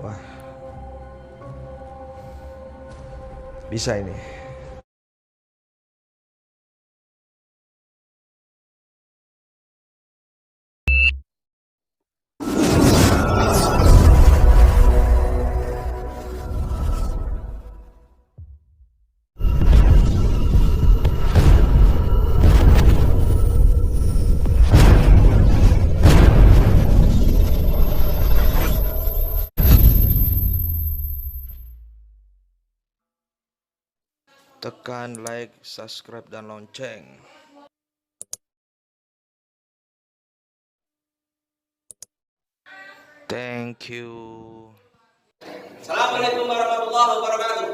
Wah, bisa ini. Tekan like, subscribe, dan lonceng. Thank you. Assalamualaikum warahmatullahi wabarakatuh.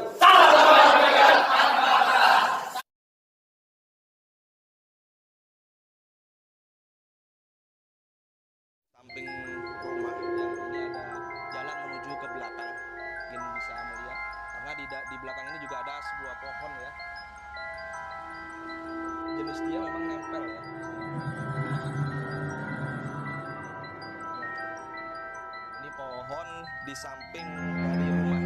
Samping rumah yang ini ada jalan menuju ke belakang, mungkin bisa melihat karena di belakang ini juga ada sebuah pohon ya. Jenis dia memang nempel ya. Ini pohon di samping dari rumah.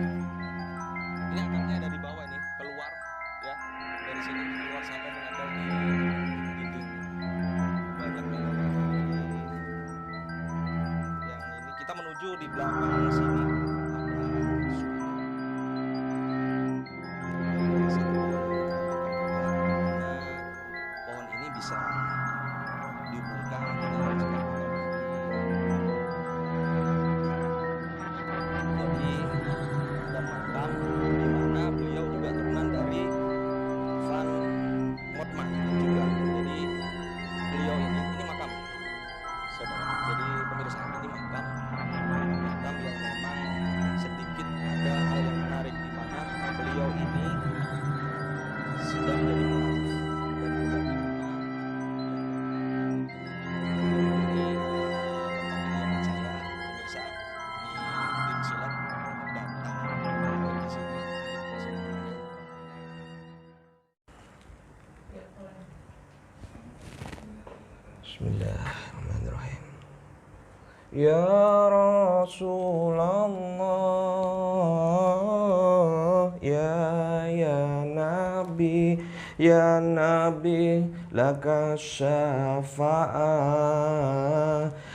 Ini akarnya ada di bawah ini, keluar ya dari sini keluar sampai menempel di dinding. Banyak nih yang ini kita menuju di belakang sini. Pohon ini bisa dihubungkan dengan jadi ada makam di mana beliau juga turunan dari Van Motman juga. Jadi beliau ini makam saudara. Jadi pemirsa ini makam yang memang sedikit ada hal yang menarik di mana beliau ini sudah menjadi mualaf dan juga di mana ini tempat kediaman saya pemirsa. Ini tim silat datang ke sini. Bismillahirrahmanirrahim. Ya Rasulullah, ya Nabi, laka syafa'ah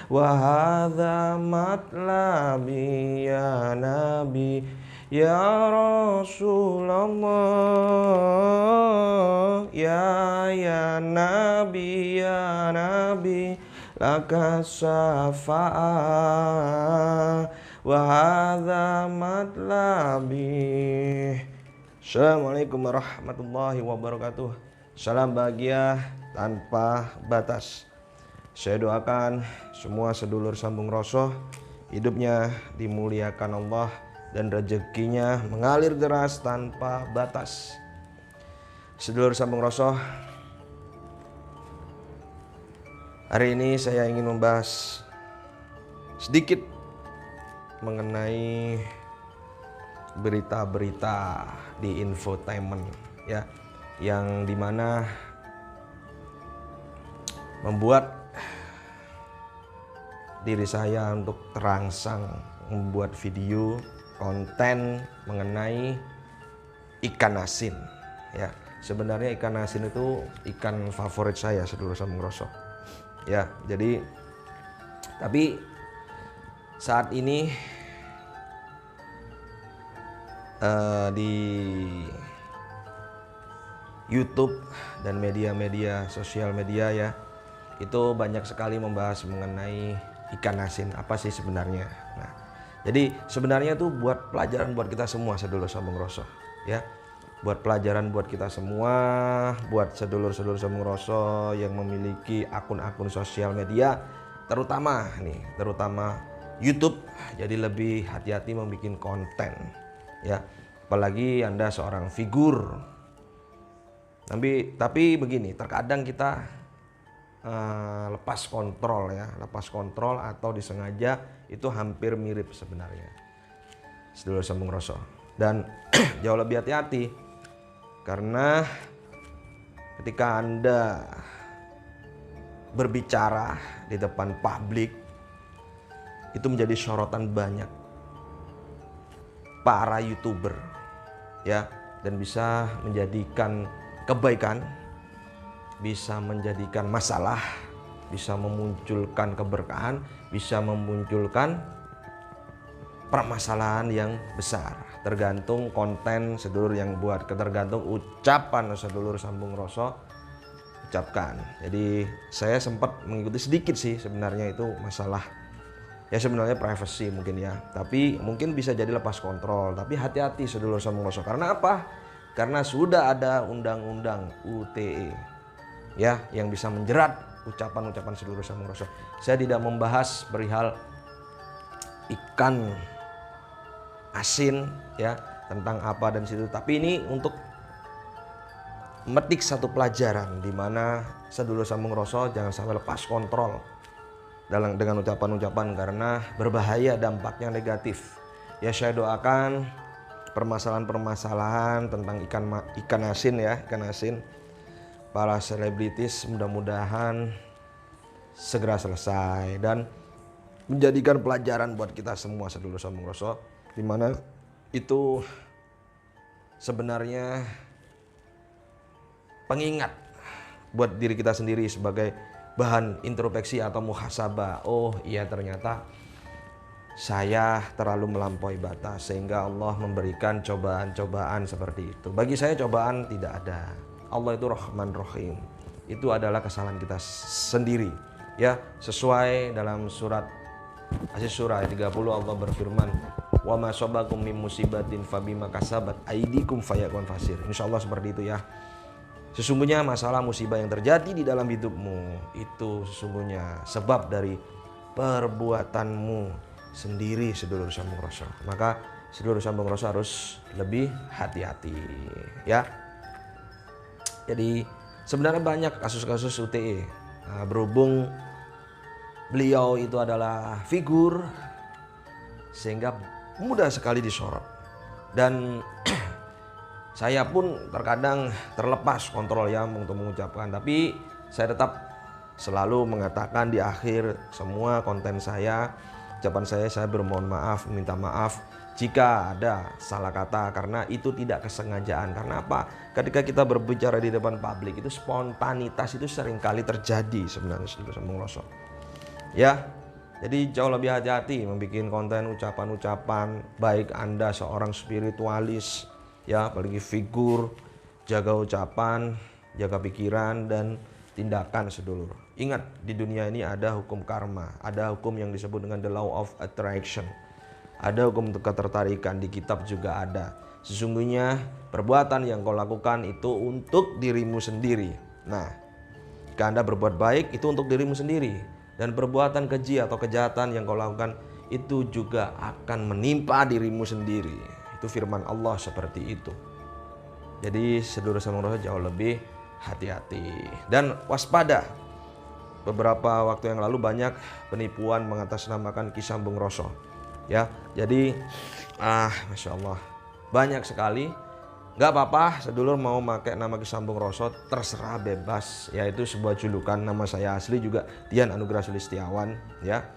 wa hadha matlabi ya Nabi. Ya Rasulullah, ya Nabi, laka syafa'ah wa hadha matlabi. Assalamualaikum warahmatullahi wabarakatuh. Salam bahagia tanpa batas. Saya doakan semua sedulur sambung Rasul hidupnya dimuliakan Allah dan rezekinya mengalir deras tanpa batas. Sedulur sambung Rasul, hari ini saya ingin membahas sedikit mengenai berita-berita di infotainment ya, yang dimana membuat diri saya untuk terangsang membuat video konten mengenai ikan asin ya. Sebenarnya ikan asin itu ikan favorit saya, sedulur sambung Rasul ya. Jadi tapi saat ini di YouTube dan media-media sosial media ya, itu banyak sekali membahas mengenai ikan asin. Apa sih sebenarnya? Nah, jadi sebenarnya itu buat pelajaran buat kita semua, sedulur sambung Rasul ya. Buat pelajaran buat kita semua, buat sedulur-sedulur sambung Rasul yang memiliki akun-akun sosial media, terutama YouTube. Jadi lebih hati-hati membuat konten ya, apalagi Anda seorang figur. Tapi begini, terkadang kita lepas kontrol atau disengaja, itu hampir mirip sebenarnya, sedulur sambung Rasul. Dan jauh lebih hati-hati karena ketika Anda berbicara di depan publik, itu menjadi sorotan banyak para YouTuber ya, dan bisa menjadikan kebaikan, bisa menjadikan masalah, bisa memunculkan keberkahan, bisa memunculkan permasalahan yang besar. Tergantung konten sedulur yang buat, tergantung ucapan sedulur sambung rasa ucapkan. Jadi saya sempat mengikuti sedikit sih sebenarnya, itu masalah ya sebenarnya privacy mungkin ya, tapi mungkin bisa jadi lepas kontrol. Tapi hati-hati sedulur sambung rasa. Karena apa? Karena sudah ada undang-undang UTE ya yang bisa menjerat ucapan-ucapan sedulur sambung rasa. Saya tidak membahas perihal ikan asin ya, tentang apa dan situ, tapi ini untuk metik satu pelajaran di mana sedulur sambung rasa jangan sampai lepas kontrol dengan ucapan-ucapan, karena berbahaya, dampaknya negatif. Ya saya doakan permasalahan-permasalahan tentang ikan asin ya, ikan asin para selebritis mudah-mudahan segera selesai dan menjadikan pelajaran buat kita semua sedulur sambung rasa, di mana itu sebenarnya pengingat buat diri kita sendiri sebagai bahan introspeksi atau muhasabah. Oh iya, ternyata saya terlalu melampaui batas sehingga Allah memberikan cobaan-cobaan seperti itu. Bagi saya cobaan tidak ada. Allah itu Rahman Rahim. Itu adalah kesalahan kita sendiri. Ya, sesuai dalam surat Asy-Syura ayat 30 Allah berfirman, "Wa ma sabakum min musibatin fabima kasabat aydikum fayakun fasir." Insyaallah seperti itu ya. Sesungguhnya masalah musibah yang terjadi di dalam hidupmu itu sesungguhnya sebab dari perbuatanmu sendiri sedulur sambung rasa. Maka sedulur sambung rasa harus lebih hati-hati ya. Jadi sebenarnya banyak kasus-kasus UTE. Nah, berhubung beliau itu adalah figur sehingga mudah sekali disorot. Dan saya pun terkadang terlepas kontrol ya untuk mengucapkan, tapi saya tetap selalu mengatakan di akhir semua konten saya, ucapan saya bermohon maaf, minta maaf jika ada salah kata, karena itu tidak kesengajaan. Karena apa? Ketika kita berbicara di depan publik itu spontanitas itu seringkali terjadi sebenarnya sedulur sambung rasa. Ya, jadi jauh lebih hati-hati membuat konten ucapan-ucapan, baik Anda seorang spiritualis ya, apalagi figur, jaga ucapan, jaga pikiran dan tindakan sedulur. Ingat, di dunia ini ada hukum karma, ada hukum yang disebut dengan the law of attraction. Ada hukum ketertarikan, di kitab juga ada. Sesungguhnya perbuatan yang kau lakukan itu untuk dirimu sendiri. Nah, jika Anda berbuat baik itu untuk dirimu sendiri, dan perbuatan keji atau kejahatan yang kau lakukan itu juga akan menimpa dirimu sendiri. Itu firman Allah seperti itu. Jadi sedulur sambung rasa jauh lebih hati-hati dan waspada. Beberapa waktu yang lalu banyak penipuan mengatasnamakan Ki Sambung Rasa. Ya, jadi Masya Allah banyak sekali. Gak apa-apa sedulur mau pakai nama Ki Sambung Rasa, terserah, bebas. Ya, itu sebuah julukan. Nama saya asli juga Dian Anugrah Sulistiawan ya.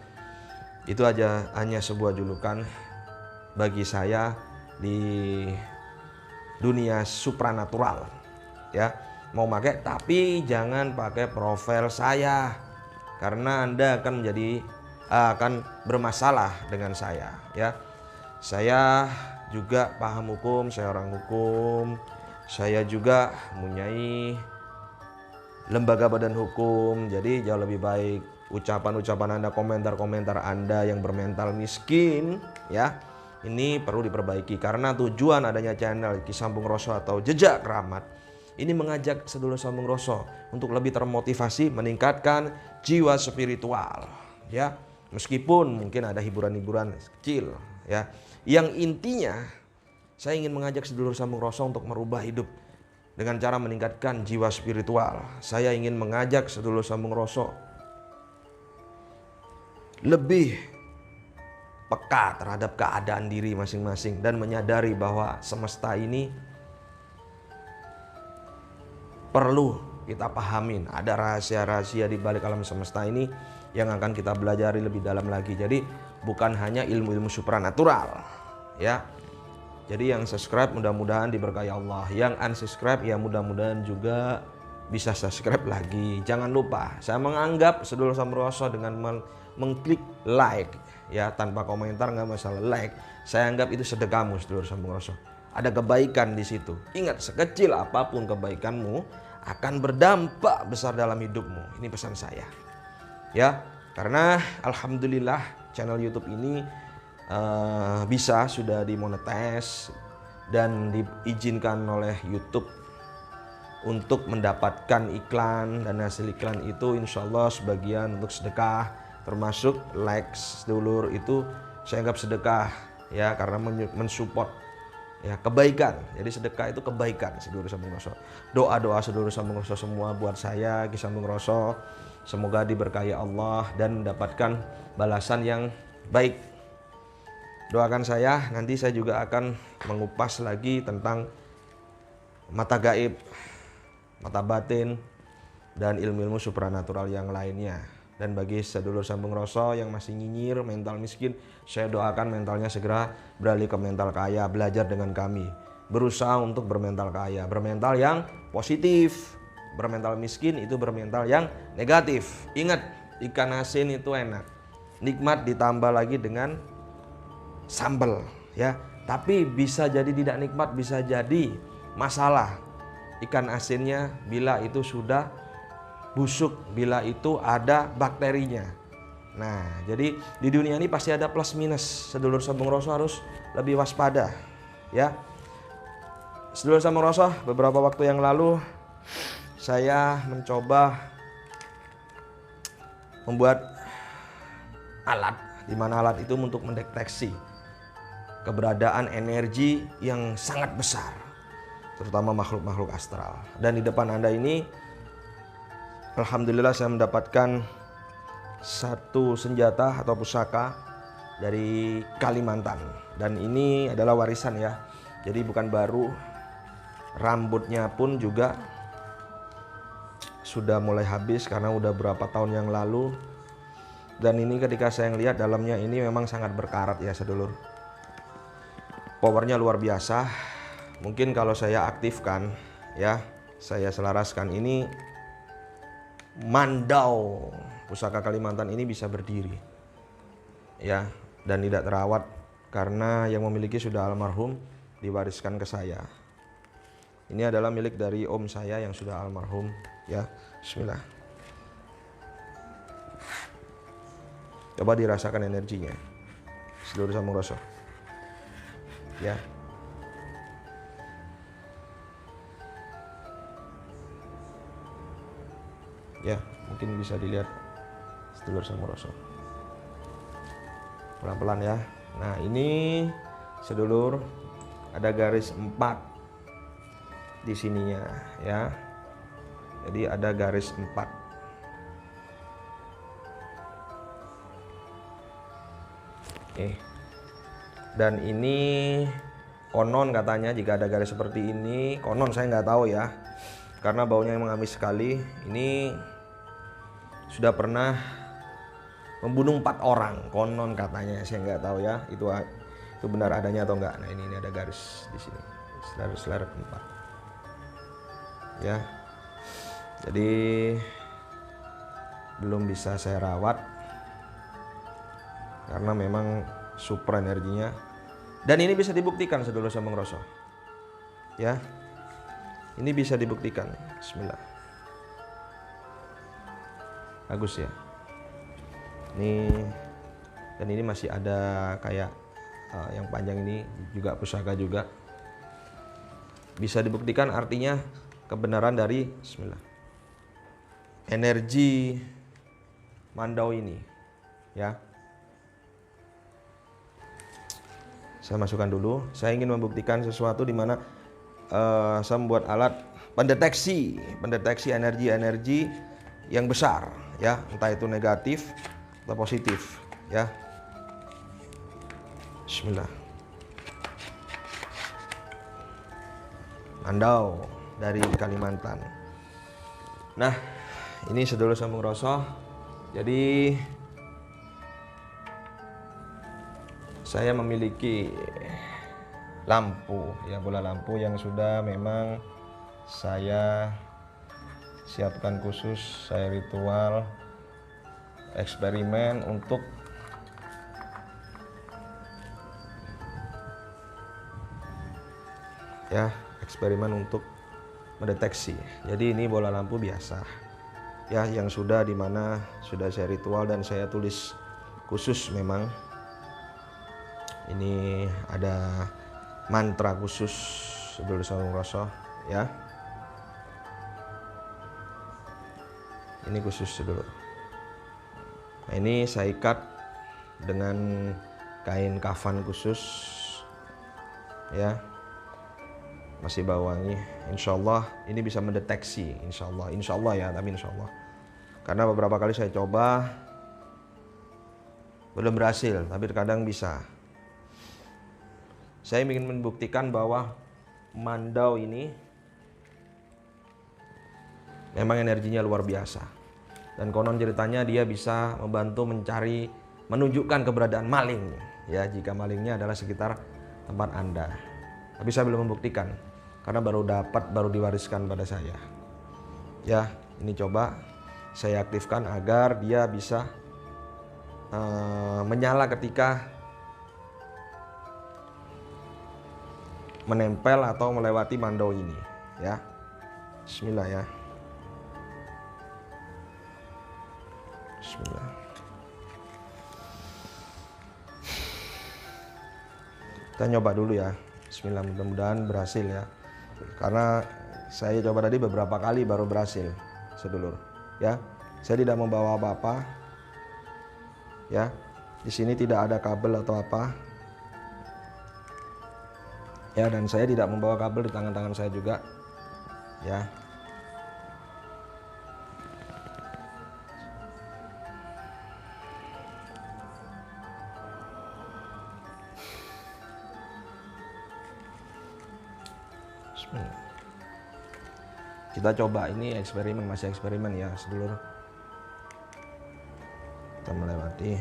Itu aja, hanya sebuah julukan bagi saya di dunia supranatural ya. Mau pakai, tapi jangan pakai profil saya, karena Anda akan bermasalah dengan saya ya. Saya juga paham hukum, saya orang hukum, saya juga mempunyai lembaga badan hukum. Jadi jauh lebih baik ucapan-ucapan Anda, komentar-komentar Anda yang bermental miskin ya, ini perlu diperbaiki. Karena tujuan adanya channel Ki Sambung Rasa atau Jejak Rahmat ini mengajak sedulur sambung rasa untuk lebih termotivasi, meningkatkan jiwa spiritual ya. Meskipun mungkin ada hiburan-hiburan kecil ya, yang intinya saya ingin mengajak sedulur sambung rasa untuk merubah hidup dengan cara meningkatkan jiwa spiritual. Saya ingin mengajak sedulur sambung rasa lebih peka terhadap keadaan diri masing-masing dan menyadari bahwa semesta ini perlu kita pahamin. Ada rahasia-rahasia di balik alam semesta ini yang akan kita belajari lebih dalam lagi. Jadi bukan hanya ilmu-ilmu supranatural ya, Jadi yang subscribe mudah-mudahan diberkahi Allah. Yang unsubscribe ya mudah-mudahan juga bisa subscribe lagi. Jangan lupa, saya menganggap sedulur Samroso dengan mengklik like ya, tanpa komentar nggak masalah, like. Saya anggap itu sedekahmu sedulur Samroso. Ada kebaikan di situ. Ingat, sekecil apapun kebaikanmu akan berdampak besar dalam hidupmu. Ini pesan saya. Ya, karena alhamdulillah channel YouTube ini bisa sudah dimonetize dan diizinkan oleh YouTube untuk mendapatkan iklan, dan hasil iklan itu insya Allah sebagian untuk sedekah, termasuk likes sedulur itu saya anggap sedekah ya, karena mensupport ya kebaikan. Jadi sedekah itu kebaikan sedulur Sambung Roso. Doa-doa sedulur Sambung Roso semua buat saya Ki Sambung Roso, semoga diberkahi Allah dan mendapatkan balasan yang baik. Doakan saya, nanti saya juga akan mengupas lagi tentang mata gaib, mata batin, dan ilmu-ilmu supranatural yang lainnya. Dan bagi sedulur Sambung Roso yang masih nyinyir, mental miskin, saya doakan mentalnya segera beralih ke mental kaya, belajar dengan kami. Berusaha untuk bermental kaya, bermental yang positif. Bermental miskin itu bermental yang negatif. Ingat, ikan asin itu enak, nikmat ditambah lagi dengan sambal ya, tapi bisa jadi tidak nikmat, bisa jadi masalah ikan asinnya bila itu sudah busuk, bila itu ada bakterinya. Nah, jadi di dunia ini pasti ada plus minus. Sedulur Sambung Roso harus lebih waspada ya. Sedulur Sambung Roso, beberapa waktu yang lalu saya mencoba membuat alat, di mana alat itu untuk mendeteksi keberadaan energi yang sangat besar, terutama makhluk-makhluk astral. Dan di depan Anda ini, alhamdulillah saya mendapatkan satu senjata atau pusaka dari Kalimantan. Dan ini adalah warisan ya, jadi bukan baru. Rambutnya pun juga sudah mulai habis karena udah berapa tahun yang lalu. Dan ini ketika saya lihat dalamnya ini memang sangat berkarat ya sedulur. Powernya luar biasa. Mungkin kalau saya aktifkan ya, saya selaraskan ini, Mandau pusaka Kalimantan ini bisa berdiri ya, dan tidak terawat karena yang memiliki sudah almarhum, diwariskan ke saya. Ini adalah milik dari om saya yang sudah almarhum ya. Bismillah. Coba dirasakan energinya sedulur Sambung Roso ya. Ya, mungkin bisa dilihat sedulur Sambung Roso. Pelan-pelan ya. Nah, ini sedulur ada garis 4 di sininya ya. Jadi ada garis 4. Dan ini konon katanya jika ada garis seperti ini, konon saya nggak tahu ya, karena baunya emang amis sekali. Ini sudah pernah membunuh 4 orang, konon katanya, saya nggak tahu ya itu benar adanya atau enggak. Nah ini ada garis di sini, selaras 4 ya. Jadi belum bisa saya rawat karena memang super energinya. Dan ini bisa dibuktikan sedulur Sambung Roso ya, ini bisa dibuktikan. Bismillah, bagus ya ini. Dan ini masih ada kayak yang panjang ini juga pusaka juga bisa dibuktikan, artinya kebenaran dari Bismillah energi Mandau ini ya. Saya masukkan dulu. Saya ingin membuktikan sesuatu di mana saya membuat alat pendeteksi energi-energi yang besar ya, entah itu negatif atau positif ya. Bismillah. Mandau dari Kalimantan. Nah, ini sedulur Sambung Roso. Jadi saya memiliki lampu ya, bola lampu yang sudah memang saya siapkan khusus, saya ritual eksperimen untuk mendeteksi. Jadi ini bola lampu biasa ya, yang sudah dimana sudah saya ritual dan saya tulis khusus. Memang ini ada mantra khusus sedulur saung rasa ya, ini khusus sedulur. Nah, ini saya ikat dengan kain kafan khusus ya, masih bau wangi. Insya Allah ini bisa mendeteksi, insya Allah ya, tapi insya Allah. Karena beberapa kali saya coba belum berhasil, tapi terkadang bisa. Saya ingin membuktikan bahwa mandau ini memang energinya luar biasa. Dan konon ceritanya dia bisa membantu mencari, menunjukkan keberadaan maling ya, jika malingnya adalah sekitar tempat Anda. Tapi saya belum membuktikan karena baru diwariskan pada saya. Ya, ini coba saya aktifkan agar dia bisa menyala ketika menempel atau melewati mandau ini ya. Bismillah ya. Bismillah. Kita nyoba dulu ya. Bismillah, mudah-mudahan berhasil ya. Karena saya coba tadi beberapa kali baru berhasil, sedulur. Ya, saya tidak membawa apa-apa. Ya, di sini tidak ada kabel atau apa. Ya, dan saya tidak membawa kabel di tangan-tangan saya juga. Ya. Kita coba, ini eksperimen, masih eksperimen ya sedulur. Kita melewati.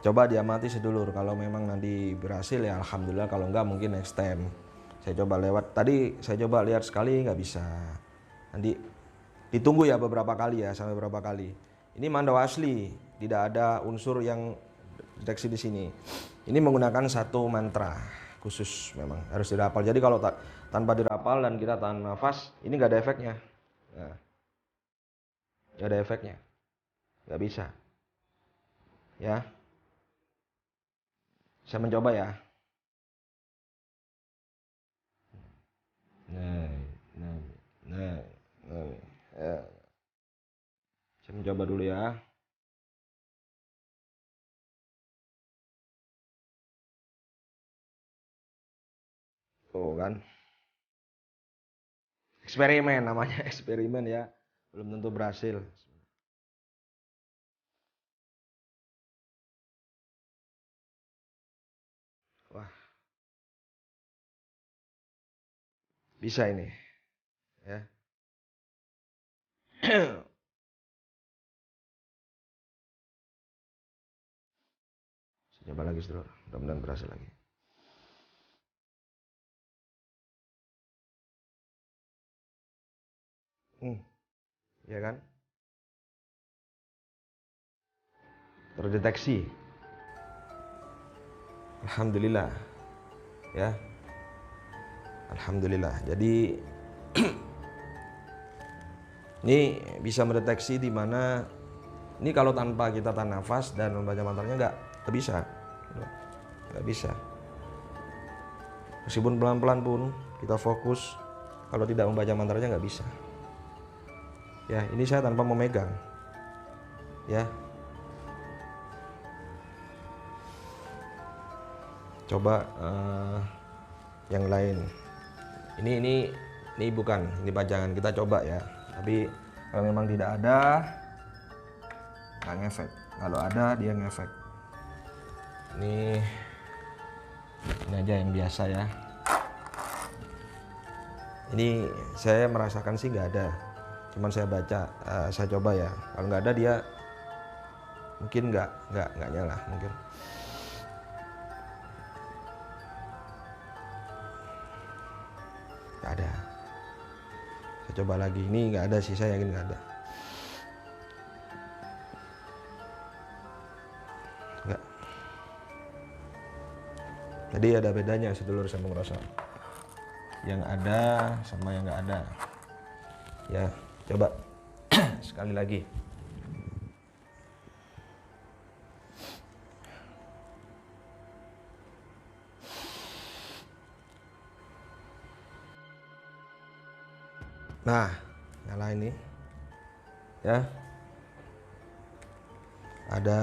Coba diamati sedulur, kalau memang nanti berhasil ya alhamdulillah, kalau enggak mungkin next time. Saya coba lewat, tadi saya coba lihat sekali nggak bisa. Nanti ditunggu ya beberapa kali ya, sampai beberapa kali. Ini mandau asli, tidak ada unsur yang deteksi di sini. Ini menggunakan satu mantra khusus, memang harus dirapal. Jadi kalau tanpa dirapal dan kita tahan nafas, ini nggak ada efeknya. Nah, nggak ada efeknya, nggak bisa. Ya, saya mencoba ya. Nah, ya. Saya mencoba dulu ya. Tuh kan, eksperimen namanya, eksperimen ya, belum tentu berhasil. Wah, bisa ini ya. Saya coba lagi sedulur, mudah-mudahan berhasil lagi. Ya kan, terdeteksi, alhamdulillah ya, alhamdulillah. Jadi ini bisa mendeteksi di mana ini kalau tanpa kita tahan nafas dan membaca mantranya nggak bisa, nggak bisa. Meskipun pelan-pelan pun kita fokus, kalau tidak membaca mantranya nggak bisa. Ya, ini saya tanpa memegang. Ya. Coba yang lain. Ini bukan, ini pajangan, kita coba ya. Tapi kalau memang tidak ada, nggak ngefek. Kalau ada, dia ngefek. Ini aja yang biasa ya. Ini saya merasakan sih nggak ada. Cuman saya baca, saya coba ya. Kalau nggak ada, dia mungkin nggak nyala mungkin. Saya coba lagi. Ini nggak ada sih, saya yakin nggak ada. Nggak. Jadi ada bedanya sedulur sambung rasa. Yang ada sama yang nggak ada. Ya, coba sekali lagi. Nah, nyala ini. Ya. Ada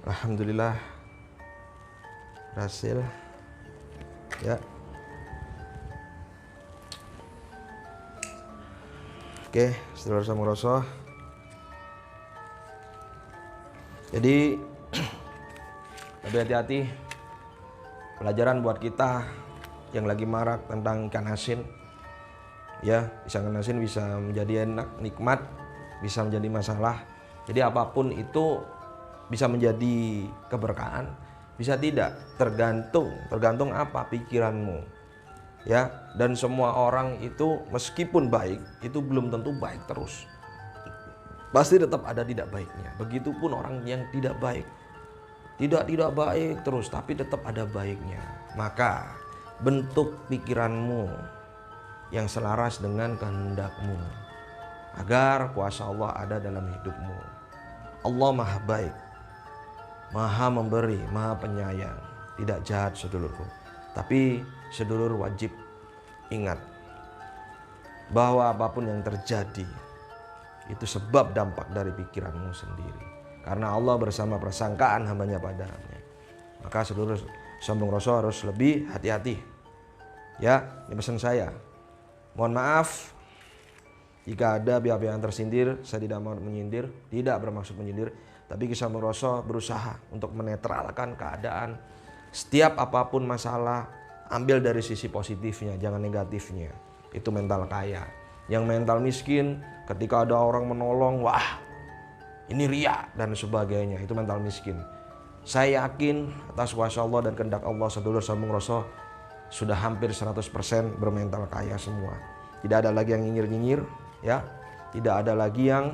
alhamdulillah berhasil. Ya. Oke, sedulur sambung rasa. Jadi lebih hati-hati. Pelajaran buat kita yang lagi marak tentang ikan asin. Ya, ikan asin bisa menjadi enak, nikmat, bisa menjadi masalah. Jadi apapun itu bisa menjadi keberkahan, bisa tidak, tergantung apa pikiranmu. Ya, dan semua orang itu meskipun baik, itu belum tentu baik terus. Pasti tetap ada tidak baiknya. Begitupun orang yang tidak baik. Tidak baik terus, tapi tetap ada baiknya. Maka bentuk pikiranmu yang selaras dengan kehendakmu, agar kuasa Allah ada dalam hidupmu. Allah maha baik, maha memberi, maha penyayang, tidak jahat sedulurku. Tapi sedulur wajib ingat bahwa apapun yang terjadi itu sebab dampak dari pikiranmu sendiri. Karena Allah bersama persangkaan hambanya padanya. Maka sedulur sambung rasa harus lebih hati-hati. Ya, ini pesan saya. Mohon maaf jika ada pihak-pihak yang tersindir. Saya tidak mau menyindir, tidak bermaksud menyindir. Tapi sambung rasa berusaha untuk menetralkan keadaan. Setiap apapun masalah, ambil dari sisi positifnya, jangan negatifnya. Itu mental kaya. Yang mental miskin, ketika ada orang menolong, wah ini riya dan sebagainya, itu mental miskin. Saya yakin atas kuasa Allah dan kehendak Allah, sedulur sambung rasa sudah hampir 100% bermental kaya semua. Tidak ada lagi yang nyinyir-nyinyir, ya. Tidak ada lagi yang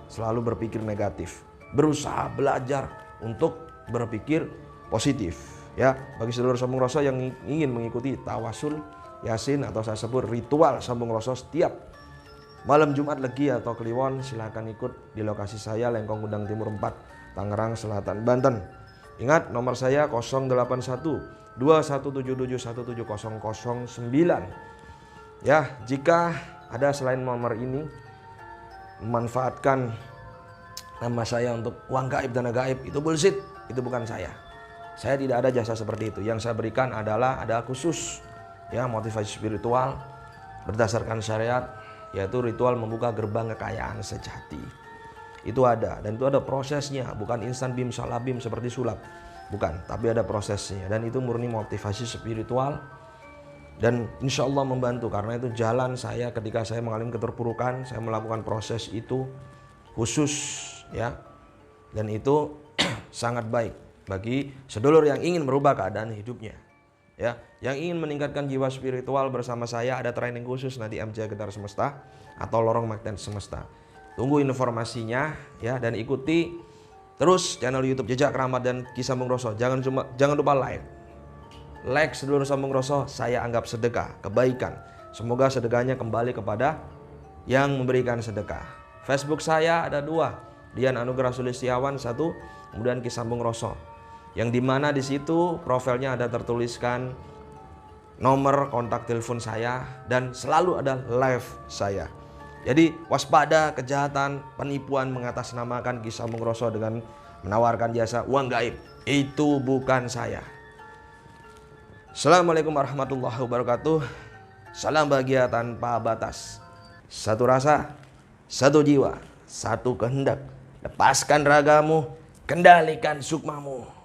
selalu berpikir negatif. Berusaha belajar untuk berpikir positif, ya. Bagi sedulur sambung rasa yang ingin mengikuti tawasul yasin atau saya sebut ritual sambung rasa setiap malam Jumat Legi atau Kliwon, silakan ikut di lokasi saya Lengkong Gudang Timur 4, Tangerang Selatan, Banten. Ingat nomor saya 081 2177 17009. Ya, jika ada selain nomor ini memanfaatkan nama saya untuk uang gaib dana gaib, itu bullshit, itu bukan saya. Saya tidak ada jasa seperti itu. Yang saya berikan adalah ada khusus ya motivasi spiritual berdasarkan syariat, yaitu ritual membuka gerbang kekayaan sejati. Itu ada, dan itu ada prosesnya, bukan instan bim salabim seperti sulap, bukan, tapi ada prosesnya, dan itu murni motivasi spiritual. Dan insya Allah membantu, karena itu jalan saya ketika saya mengalami keterpurukan, saya melakukan proses itu khusus ya, dan itu sangat baik bagi sedulur yang ingin merubah keadaan hidupnya. Ya, yang ingin meningkatkan jiwa spiritual bersama saya, ada training khusus nanti MJ Getar Semesta atau Lorong Magnet Semesta. Tunggu informasinya ya, dan ikuti terus channel YouTube Jejak Keramat dan Ki Sambung Rasa. Jangan lupa like. Like sedulur Sambung Rasa saya anggap sedekah, kebaikan. Semoga sedekahnya kembali kepada yang memberikan sedekah. Facebook saya ada 2, Dian Anugerah Sulistiawan 1, kemudian Ki Sambung Rasa. Yang dimana di situ profilnya ada tertuliskan nomor kontak telepon saya dan selalu ada live saya. Jadi waspada kejahatan, penipuan mengatasnamakan Ki Sambung Rasa dengan menawarkan jasa uang gaib. Itu bukan saya. Assalamualaikum warahmatullahi wabarakatuh. Salam bahagia tanpa batas. Satu rasa, satu jiwa, satu kehendak. Lepaskan ragamu, kendalikan sukmamu.